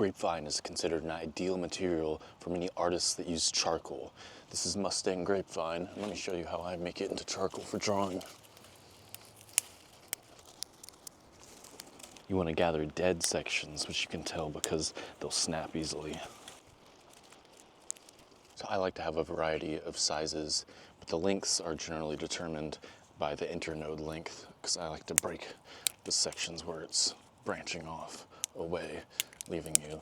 Grapevine is considered an ideal material for many artists that use charcoal. This is Mustang grapevine. Let me show you how I make it into charcoal for drawing. You want to gather dead sections, which you can tell because they'll snap easily. So I like to have a variety of sizes, but the lengths are generally determined by the internode length, because I like to break the sections where it's branching off away, leaving you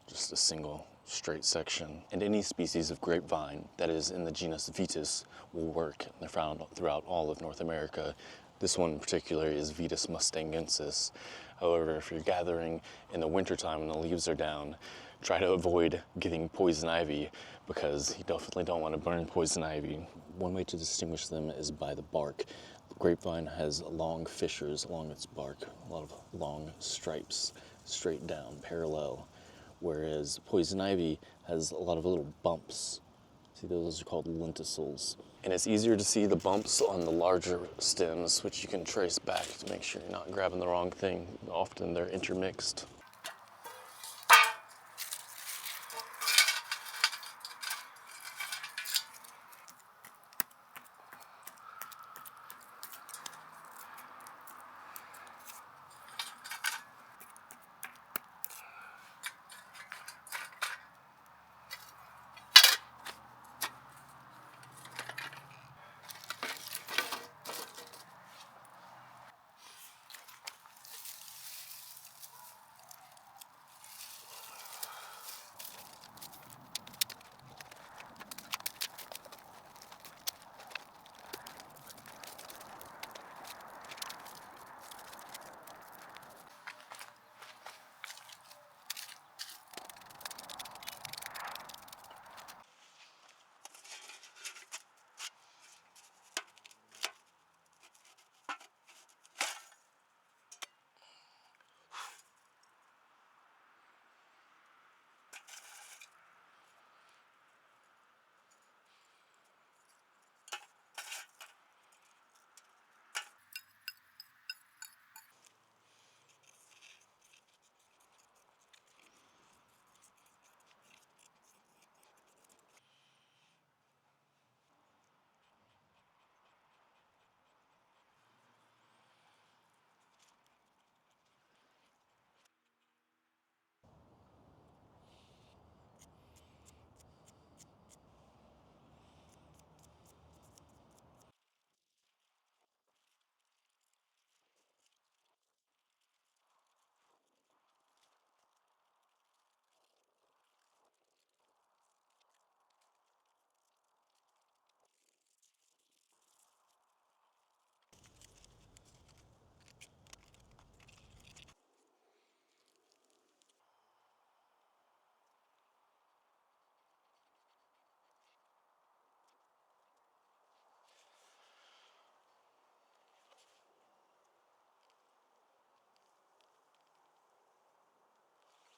just a single straight section. And any species of grapevine that is in the genus Vitis will work. They're found throughout all of North America. This one in particular is Vitis mustangensis. However, if you're gathering in the wintertime when the leaves are down, try to avoid getting poison ivy, because you definitely don't want to burn poison ivy. One way to distinguish them is by the bark. The grapevine has long fissures along its bark, a lot of long stripes straight down, parallel, whereas poison ivy has a lot of little bumps. See, those are called lenticels. And it's easier to see the bumps on the larger stems, which you can trace back to make sure you're not grabbing the wrong thing. Often they're intermixed.